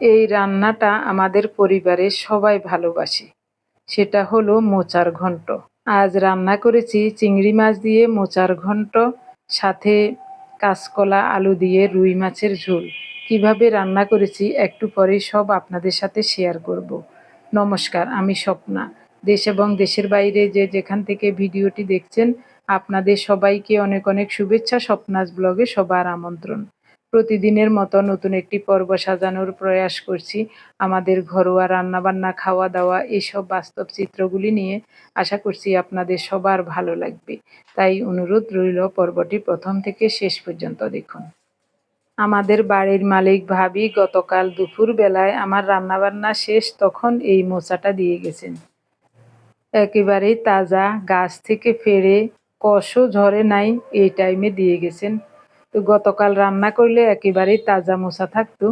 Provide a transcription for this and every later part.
এই রান্নাটা আমাদের পরিবারের সবাই ভালোবাসে, সেটা হলো মোচার ঘন্ট। আজ রান্না করেছি চিংড়ি মাছ দিয়ে মোচার ঘন্ট, সাথে কাঁচকলা আলু দিয়ে রুই মাছের ঝোল। কিভাবে রান্না করেছি একটু পরেই সব আপনাদের সাথে শেয়ার করব। নমস্কার, আমি স্বপ্না। দেশ এবং দেশের বাইরে যে যেখান থেকে ভিডিওটি দেখছেন, আপনাদের সবাইকে অনেক অনেক শুভেচ্ছা। স্বপ্নাস ব্লগে সবার আমন্ত্রণ। প্রতিদিনের মতো নতুন একটি পর্ব সাজানোর প্রয়াস করছি আমাদের ঘরোয়া রান্নাবান্না, খাওয়া দাওয়া, এইসব বাস্তব চিত্রগুলি নিয়ে। আশা করছি আপনাদের সবার ভালো লাগবে, তাই অনুরোধ রইল পর্বটি প্রথম থেকে শেষ পর্যন্ত দেখুন। আমাদের বাড়ির মালিক ভাবি গতকাল দুপুর বেলায় আমার রান্নাবান্না শেষ তখন এই মোচাটা দিয়ে গেছেন। একেবারেই তাজা, গাছ থেকে ফেড়ে, কষও ঝরে নাই, এই টাইমে দিয়ে গেছেন। তো গতকাল রান্না করলে একেবারেই তাজা মোচা থাকতো,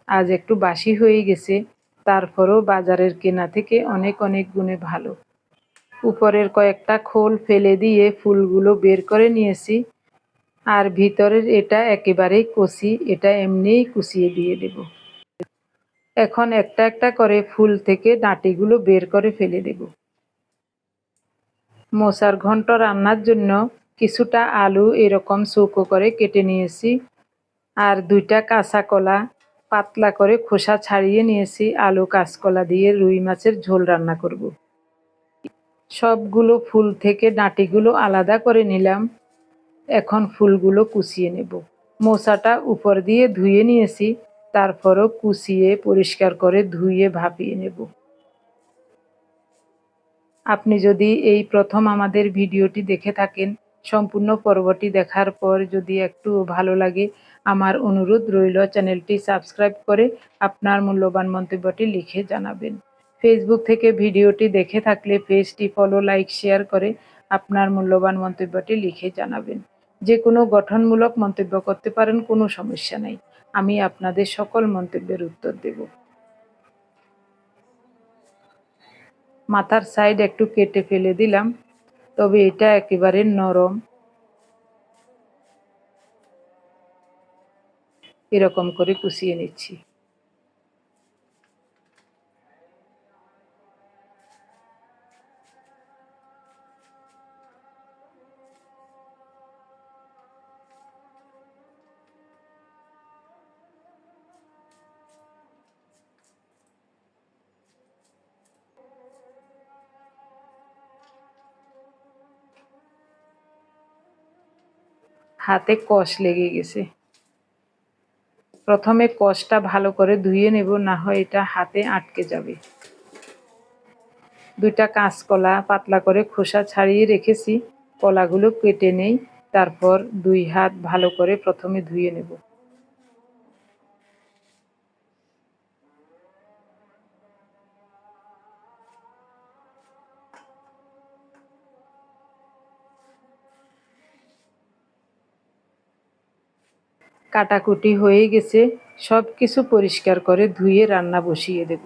আজ একটু বাসি হয়ে গেছে। তারপরও বাজারের কেনা থেকে অনেক অনেক গুণে ভালো। উপরের কয়েকটা খোল ফেলে দিয়ে ফুলগুলো বের করে নিয়েছি, আর ভিতরের এটা একেবারেই কচি, এটা এমনিই কুচিয়ে দিয়ে দেব। এখন একটা একটা করে ফুল থেকে ডাঁটিগুলো বের করে ফেলে দেব। মোচার ঘন্ট রান্নার জন্য কিছুটা আলু এরকম চৌকো করে কেটে নিয়েছি, আর 2টা কাঁচা কলা পাতলা করে খোসা ছাড়িয়ে নিয়েছি। আলু কাঁচকলা দিয়ে রুই মাছের ঝোল রান্না করব। সবগুলো ফুল থেকে ডাঁটিগুলো আলাদা করে নিলাম। এখন ফুলগুলো কুচিয়ে নেব। মোচাটা উপর দিয়ে ধুয়ে নিয়েছি, তারপরও কুচিয়ে পরিষ্কার করে ধুয়ে ভাপিয়ে নেব। আপনি যদি এই প্রথম আমাদের ভিডিওটি দেখে থাকেন, সম্পূর্ণ পর্বটি দেখার পর যদি একটু ভালো লাগে, আমার অনুরোধ রইল চ্যানেলটি সাবস্ক্রাইব করে আপনার মূল্যবান মন্তব্যটি লিখে জানাবেন। ফেসবুক থেকে ভিডিওটি দেখে থাকলে পেজটি ফলো, লাইক, শেয়ার করে আপনার মূল্যবান মন্তব্যটি লিখে জানাবেন। যে কোনো গঠনমূলক মন্তব্য করতে পারেন, কোনো সমস্যা নেই। আমি আপনাদের সকল মন্তব্যের উত্তর দেব। মাথার সাইড একটু কেটে ফেলে দিলাম, তবে এটা একেবারে নরম। এরকম করে কুচিয়ে নিচ্ছি। হাতে কষ লেগে গেছে। প্রথমে কষটা ভালো করে ধুয়ে নেব, না হয় এটা হাতে আটকে যাবে। 2টা কাঁচকলা পাতলা করে খোসা ছাড়িয়ে রেখেছি, কলাগুলো কেটে নেই। তারপর 2 হাত ভালো করে প্রথমে ধুয়ে নেব। কাটাকুটি হয়ে গেছে, সব কিছু পরিষ্কার করে ধুয়ে রান্না বসিয়ে দেব।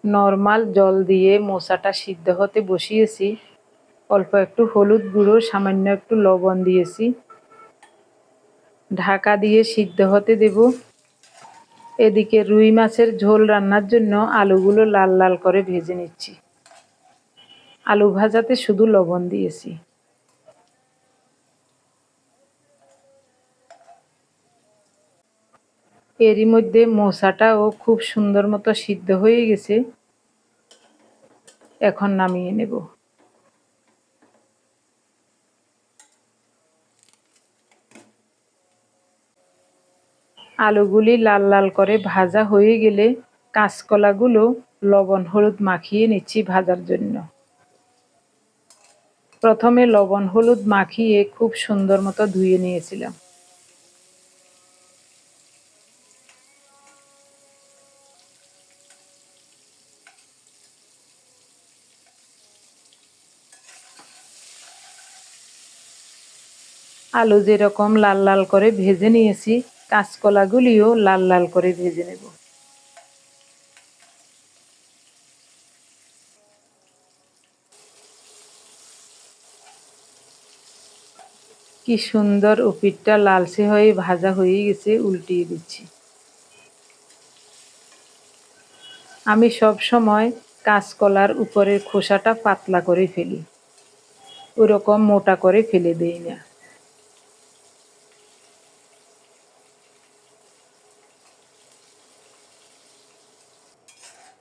নর্মাল জল দিয়ে মোচাটা সিদ্ধ হতে বসিয়েছি। অল্প একটু হলুদ গুঁড়ো, সামান্য একটু লবণ দিয়েছি। ঢাকা দিয়ে সিদ্ধ হতে দেব। এদিকে রুই মাছের ঝোল রান্নার জন্য আলুগুলো লাল লাল করে ভেজে নিচ্ছি। আলু ভাজাতে শুধু লবণ দিয়েছি। এরই মধ্যে মোচাটাও খুব সুন্দর মতো সিদ্ধ হয়ে গেছে। এখন নামিয়ে নেব। আলুগুলি লাল লাল করে ভাজা হয়ে গেলে কাঁচকলাগুলো লবণ হলুদ মাখিয়ে নিচ্ছি ভাজার জন্য। প্রথমে লবণ হলুদ মাখিয়ে খুব সুন্দর মতো ধুয়ে নিয়েছিলাম। আলু যেরকম লাল লাল করে ভেজে নিয়েছি, কাঁচকলাগুলিও লাল লাল করে ভেজে নেব। কি সুন্দর ওপিঠটা লালচে হয়ে ভাজা হয়ে গেছে, উল্টিয়ে দিচ্ছি। আমি সব সময় কাঁচকলার উপরের খোসাটা পাতলা করে ফেলি, ওরকম মোটা করে ফেলে দেই না।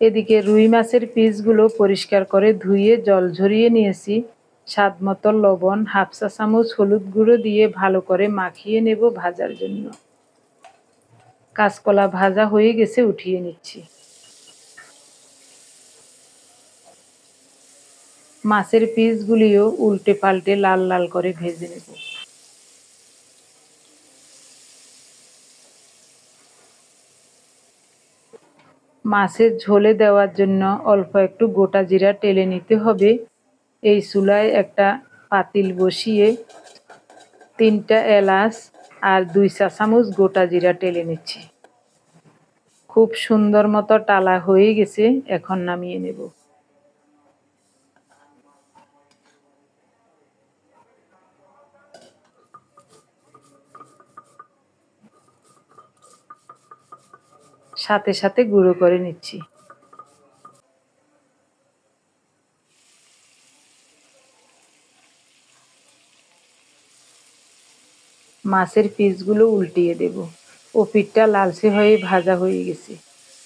এদিকে রুই মাছের পিসগুলো পরিষ্কার করে ধুয়ে জল ঝরিয়ে নিয়েছি। স্বাদমতো লবণ, হাফ চা চামচ হলুদ গুঁড়ো দিয়ে ভালো করে মাখিয়ে নেব ভাজার জন্য। কাঁচকলা ভাজা হয়ে গেছে, উঠিয়ে নিচ্ছি। মাছের পিসগুলিও উল্টে পাল্টে লাল লাল করে ভেজে নেব। মাছের ঝোলে দেওয়ার জন্য অল্প একটু গোটা জিরা টেলে নিতে হবে। এই চুলায় একটা পাতিল বসিয়ে 3টা এলাচ আর 2 চা চামচ গোটা জিরা টেলে নিচ্ছি। খুব সুন্দর মতো টালা হয়ে গেছে, এখন নামিয়ে নেব। সাথে সাথে গুঁড়ো করে নিচ্ছি। মাছের পিসগুলো উল্টিয়ে দেব। ও পিঠটা লালচে হয়ে ভাজা হয়ে গেছে।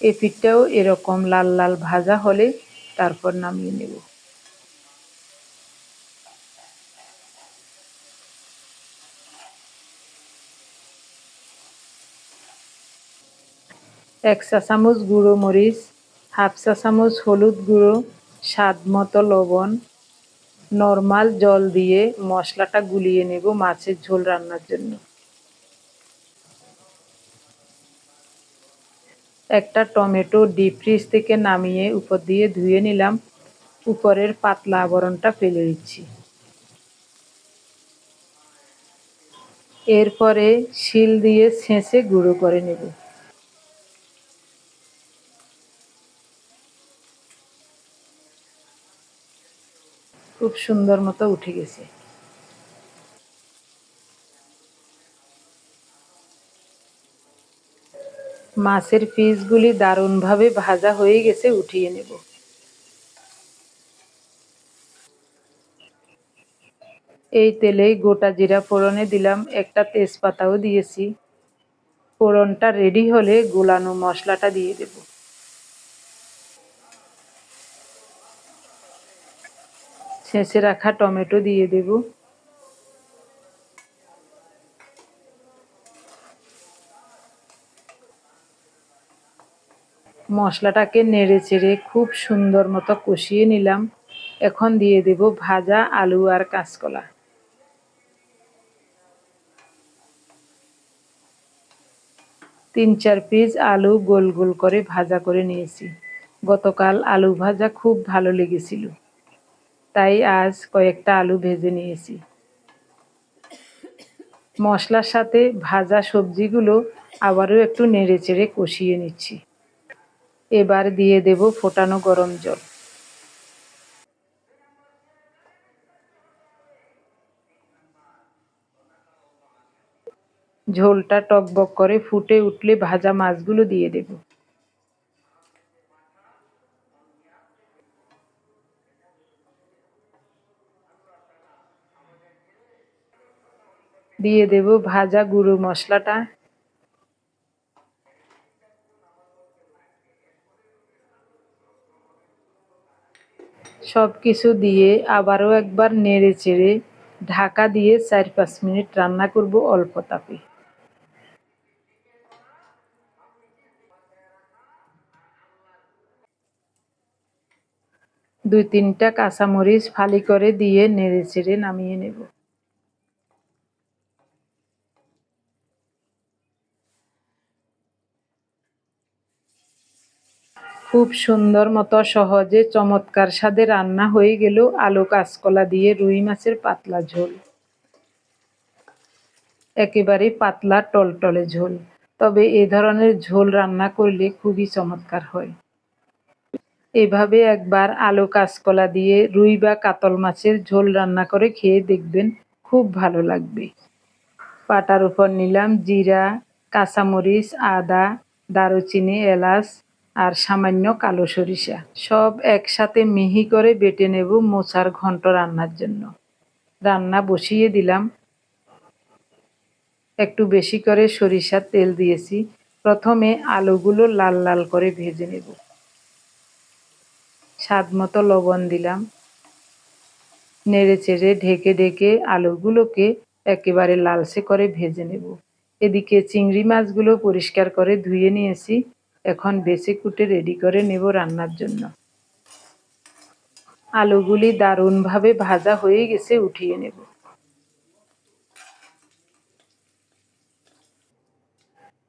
এই পিঠটাও এরকম লাল লাল ভাজা হলে তারপর নামিয়ে নেব। এক চা চামচ গুঁড়ো মরিচ, হাফ চা চামচ হলুদ গুঁড়ো, স্বাদ মতো লবণ, নর্মাল জল দিয়ে মশলাটা গুলিয়ে নেব মাছের ঝোল রান্নার জন্য। একটা টমেটো ডিপ ফ্রিজ থেকে নামিয়ে উপর দিয়ে ধুয়ে নিলাম। উপরের পাতলা আবরণটা ফেলে দিচ্ছি। এরপরে শিল দিয়ে ছেঁচে গুঁড়ো করে নেব। খুব সুন্দর মতো উঠে গেছে। মাছের পিসগুলি দারুণভাবে ভাজা হয়ে গেছে, উঠিয়ে নেব। এই তেলেই গোটা জিরা ফোড়নে দিলাম, একটা তেজপাতাও দিয়েছি। ফোড়নটা রেডি হলে গোলানো মশলাটা দিয়ে দেব। ছেঁচে রাখা টমেটো দিয়ে দেব। মশলাটাকে নেড়ে চেড়ে খুব সুন্দর মতো কষিয়ে নিলাম। এখন দিয়ে দেব ভাজা আলু আর কাঁচকলা। 3-4 পিস আলু গোল গোল করে ভাজা করে নিয়েছি। গতকাল আলু ভাজা খুব ভালো লেগেছিল, তাই আজ কয়েকটা আলু ভেজে নিয়েছি। মশলার সাথে ভাজা সবজিগুলো আবারও একটু নেড়ে চেড়ে কষিয়ে নিচ্ছি। এবার দিয়ে দেব ফোটানো গরম জল। ঝোলটা টকবক করে ফুটে উঠলে ভাজা মাছগুলো দিয়ে দেব। দিয়ে দেব ভাজা গুঁড়ো মশলাটা। সব কিছু দিয়ে আবারও একবার নেড়ে চেড়ে ঢাকা দিয়ে 4-5 মিনিট রান্না করব অল্প তাপে। 2-3টা কাঁচামরিচ ফালি করে দিয়ে নেড়ে চেড়ে নামিয়ে নেব। খুব সুন্দর মতো সহজে চমৎকার স্বাদে রান্না হয়ে গেল আলু কাঁচকলা দিয়ে রুই মাছের পাতলা ঝোল। একেবারে পাতলা টলটলে ঝোল, তবে এ ধরনের ঝোল রান্না করলে খুবই চমৎকার হয়। এভাবে একবার আলু কাঁচকলা দিয়ে রুই বা কাতল মাছের ঝোল রান্না করে খেয়ে দেখবেন, খুব ভালো লাগবে। পাটার উপর নিলাম জিরা, কাঁচামরিচ, আদা, দারুচিনি, এলাচ, আর সামান্য কালো সরিষা সব একসাথে মিহি করে বেটে নেব মোচার ঘন্ট রান্নার জন্য। রান্না বসিয়ে দিলাম। একটু বেশি করে সরিষার তেল দিয়েছি। প্রথমে আলুগুলো লাল লাল করে ভেজে নেব। স্বাদ মতো লবণ দিলাম। নেড়ে চেড়ে ঢেকে ঢেকে আলুগুলোকে একেবারে লালচে করে ভেজে নেব। এদিকে চিংড়ি মাছগুলো পরিষ্কার করে ধুয়ে নিয়েছি। এখন বেছে কুটে রেডি করে নেব রান্নার জন্য। আলুগুলি দারুণভাবে ভাজা হয়ে গেছে, উঠিয়ে নেব।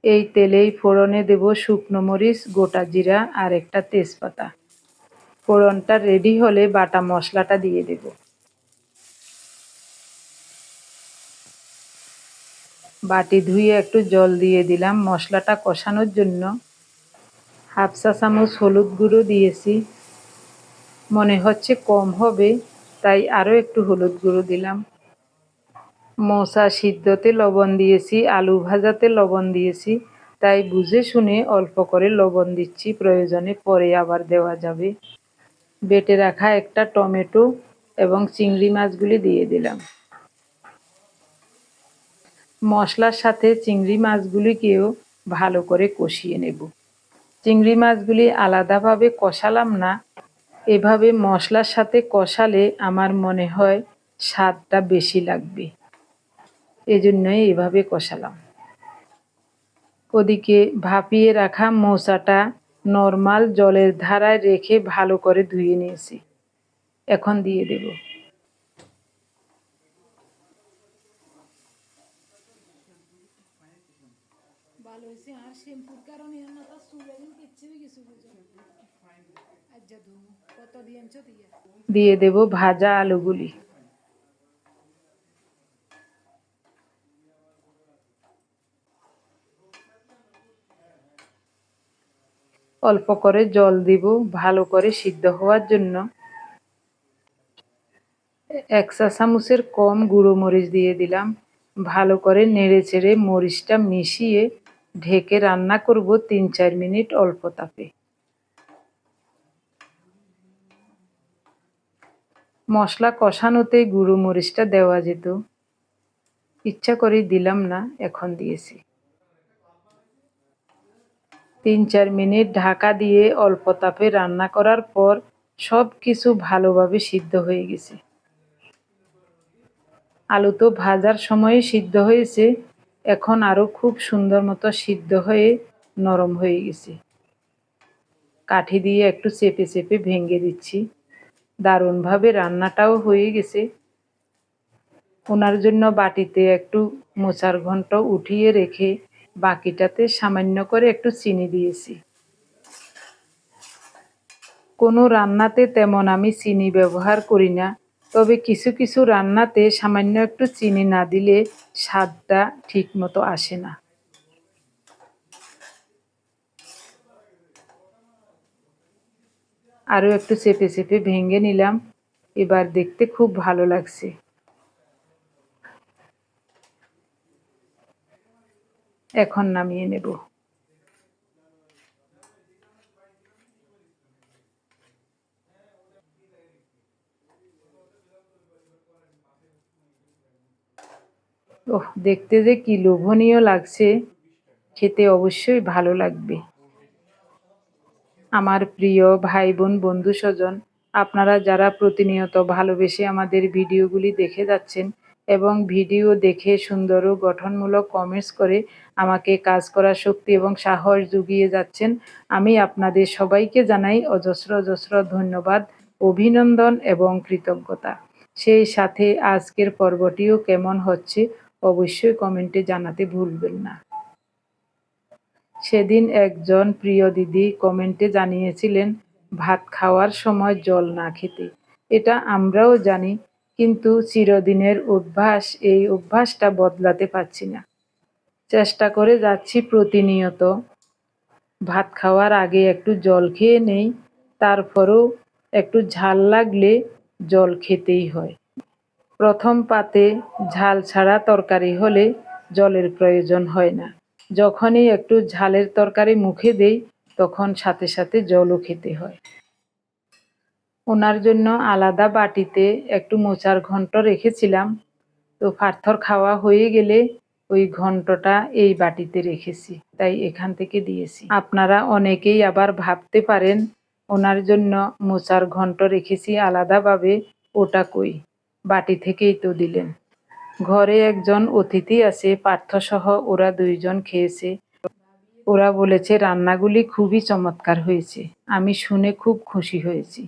এই তেলেই ফোড়নে দেব শুকনো মরিচ, গোটা জিরা আর একটা তেজপাতা। ফোড়নটা রেডি হলে বাটা মশলাটা দিয়ে দেব। বাটি ধুয়ে একটু জল দিয়ে দিলাম মশলাটা কষানোর জন্য। হাফ চা চামচ হলুদ গুঁড়ো দিয়েছি। মনে হচ্ছে কম হবে, তাই আরও একটু হলুদ গুঁড়ো দিলাম। মোচা সিদ্ধতে লবণ দিয়েছি, আলু ভাজাতে লবণ দিয়েছি, তাই বুঝে শুনে অল্প করে লবণ দিচ্ছি, প্রয়োজনে পরে আবার দেওয়া যাবে। বেটে রাখা একটা টমেটো এবং চিংড়ি মাছগুলি দিয়ে দিলাম। মশলার সাথে চিংড়ি মাছগুলিকেও ভালো করে কষিয়ে নেব। চিংড়ি মাছগুলি আলাদাভাবে কষালাম না, এভাবে মশলার সাথে কষালে আমার মনে হয় স্বাদটা বেশি লাগবে, এজন্যই এভাবে কষালাম। ওদিকে ভাপিয়ে রাখা মোচাটা নর্মাল জলের ধারায় রেখে ভালো করে ধুয়ে নিয়েছি। এখন দিয়ে দেব। দিয়ে দেব ভাজা আলুগুলি। অল্প করে জল দিব ভালো করে সিদ্ধ হওয়ার জন্য। 1 চা চামচের কম গুঁড়ো মরিচ দিয়ে দিলাম। ভালো করে নেড়ে চেড়ে মরিচটা মিশিয়ে ঢেকে রান্না করব 3-4 মিনিট অল্প তাপে। মশলা কষানোতে গুঁড়ো মরিচটা দেওয়া যেত, ইচ্ছা করে দিলাম না, এখন দিয়েছি। 3-4 মিনিট ঢাকা দিয়ে অল্প তাপে রান্না করার পর সব কিছু ভালোভাবে সিদ্ধ হয়ে গেছে। আলু তো ভাজার সময়ে সিদ্ধ হয়েছে, এখন আরও খুব সুন্দর মতো সিদ্ধ হয়ে নরম হয়ে গেছে। কাঠি দিয়ে একটু চেপে চেপে ভেঙে দিচ্ছি। দারুণভাবে রান্নাটাও হয়ে গেছে। ওনার জন্য বাটিতে একটু মোচার ঘন্ট উঠিয়ে রেখে বাকিটাতে সামান্য করে একটু চিনি দিয়েছি। কোনো রান্নাতে তেমন আমি চিনি ব্যবহার করি না, তবে কিছু কিছু রান্নাতে সামান্য একটু চিনি না দিলে স্বাদটা ঠিক মতো আসে না। আরও একটু চেপে চেপে ভেঙে নিলাম। এবার দেখতে খুব ভালো লাগছে। এখন নামিয়ে নেব। ওহ, দেখতে যে কি লোভনীয় লাগছে, খেতে অবশ্যই ভালো লাগবে। আমার প্রিয় ভাই বোন বন্ধু স্বজন, আপনারা যারা প্রতিনিয়ত ভালোবেসে আমাদের ভিডিওগুলি দেখে যাচ্ছেন এবং ভিডিও দেখে সুন্দর ও গঠনমূলক কমেন্টস করে আমাকে কাজ করার শক্তি এবং সাহস জুগিয়ে যাচ্ছেন, আমি আপনাদের সবাইকে জানাই অজস্র অজস্র ধন্যবাদ, অভিনন্দন এবং কৃতজ্ঞতা। সেই সাথে আজকের পর্বটিও কেমন হচ্ছে অবশ্যই কমেন্টে জানাতে ভুলবেন না। সেদিন একজন প্রিয় দিদি কমেন্টে জানিয়েছিলেন ভাত খাওয়ার সময় জল না খেতে। এটা আমরাও জানি, কিন্তু চিরদিনের অভ্যাস, এই অভ্যাসটা বদলাতে পারছি না। চেষ্টা করে যাচ্ছি প্রতিনিয়ত ভাত খাওয়ার আগে একটু জল খেয়ে নেই, তারপরেও একটু ঝাল লাগলে জল খেতেই হয়। প্রথম পাতে ঝাল ছাড়া তরকারি হলে জলের প্রয়োজন হয় না। যখনই একটু ঝালের তরকারি মুখে দেই তখন সাথে সাথে জলও খেতে হয়। ওনার জন্য আলাদা বাটিতে একটু মোচার ঘন্ট রেখেছিলাম। তো পাথর খাওয়া হয়ে গেলে ওই ঘন্টটা এই বাটিতে রেখেছি, তাই এখান থেকে দিয়েছি। আপনারা অনেকেই আবার ভাবতে পারেন ওনার জন্য মোচার ঘন্ট রেখেছি আলাদাভাবে, ওটা কই, বাটি থেকেই তো দিলেন। ঘরে একজন অতিথি আছে, পার্থসহ ওরা 2 জন খেয়েছে। ওরা বলেছে রান্নাগুলি খুবই চমৎকার হয়েছে। আমি শুনে খুব খুশি হয়েছি।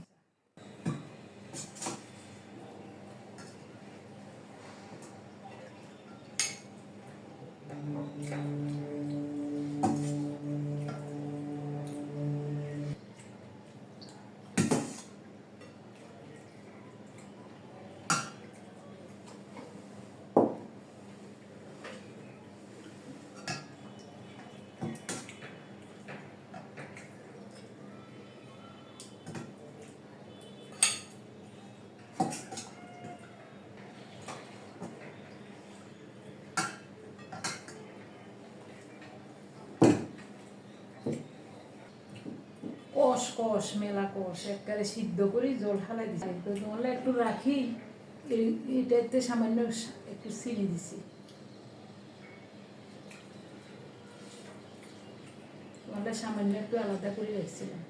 কষ কষ মেলা কষ একবারে সিদ্ধ করে জল ঢালাই দিছি, তোমার একটু রাখি এটাতে সামান্য একটু চিনি দিছি, তোমার সামান্য একটু আলাদা করে রাখছিলাম।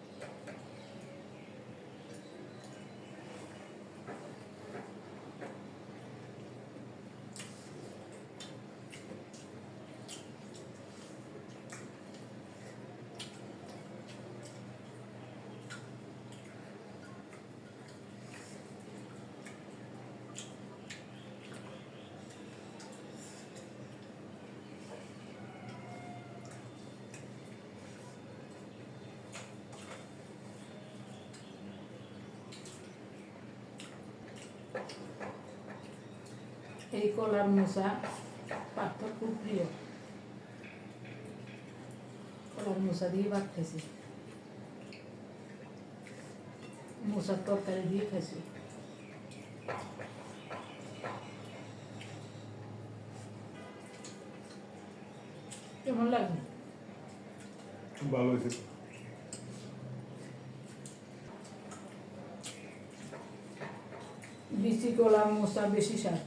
এই কলার মোচা পাথর খুব প্রিয়, কলার মোচা দিয়ে ভাত খাইছি, মোচার তরকারি দিয়ে খাইছি। কেমন লাগে? ভালো হয়েছে। বিচি কলা মোচা বেশি স্বাদ।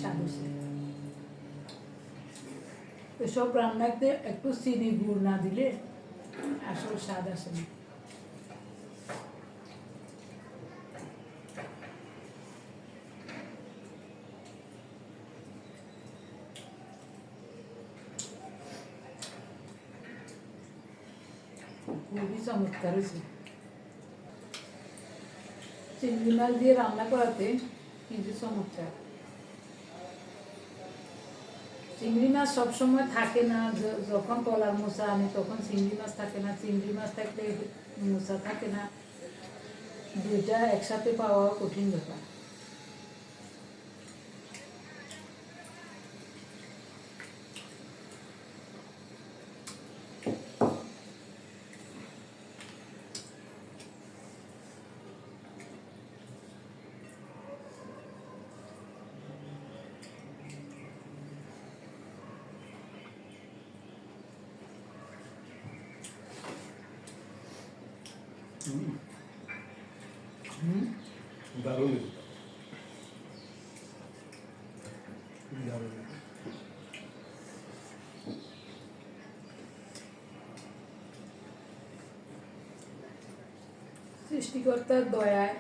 স্বাদ হয়েছে। এসব রান্নাতে একটু চিনি গুড় না দিলে আসল স্বাদ আসে না। খুবই চমৎকার হয়েছে। চিংড়ি মাছ দিয়ে রান্না করাতে কিন্তু চমৎকার। চিংড়ি মাছ সবসময় থাকে না, যখন কলার মোচা আনি তখন চিংড়ি মাছ থাকে না, চিংড়ি মাছ থাকলে মোচা থাকে না, দুইটা একসাথে পাওয়া কঠিন ব্যাপার। দারুণ দারুণ। সৃষ্টিকর্তার দয়ায়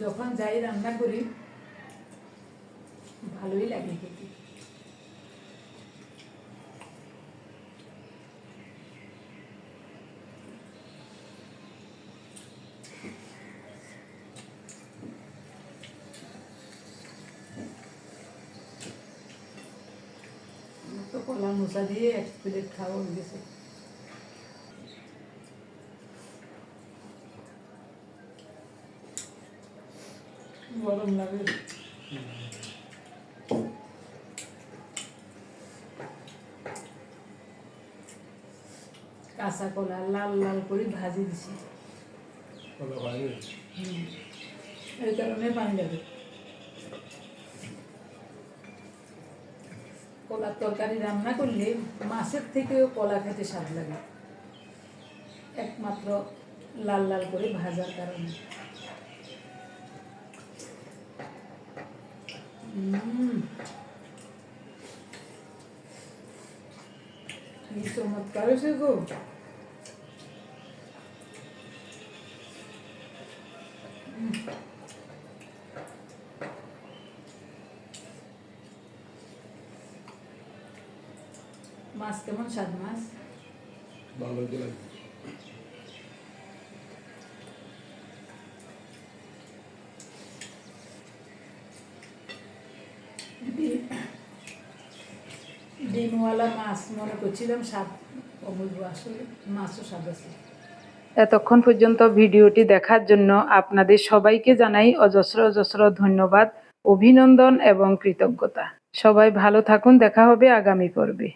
যখন যাই রান্না করি ভালোই লাগে খেতে। তো কলা মোচা দিয়ে 1 প্লেট খাওয়া হয়ে গেছে। গরম লাগে। কাঁচা কলা লাল লাল করে ভাজি দিছি, এই কারণে পানি লাগে। কলার তরকারি রান্না করলে মাছের থেকেও কলা খেতে স্বাদ লাগে, একমাত্র লাল লাল করে ভাজার কারণে। কি চমৎকার হয়েছে গো। মাছ কেমন স্বাদ? মাছ ভালো হতে লাগে। ডিমওয়ালা মাছ মনে করছিলাম স্বাদ অমূল্য, আসলে মাছও স্বাদ আছে। এতক্ষণ পর্যন্ত ভিডিওটি দেখার জন্য আপনাদের সবাইকে জানাই অজস্র অজস্র ধন্যবাদ, অভিনন্দন এবং কৃতজ্ঞতা। সবাই ভালো থাকুন, দেখা হবে আগামী পর্বে।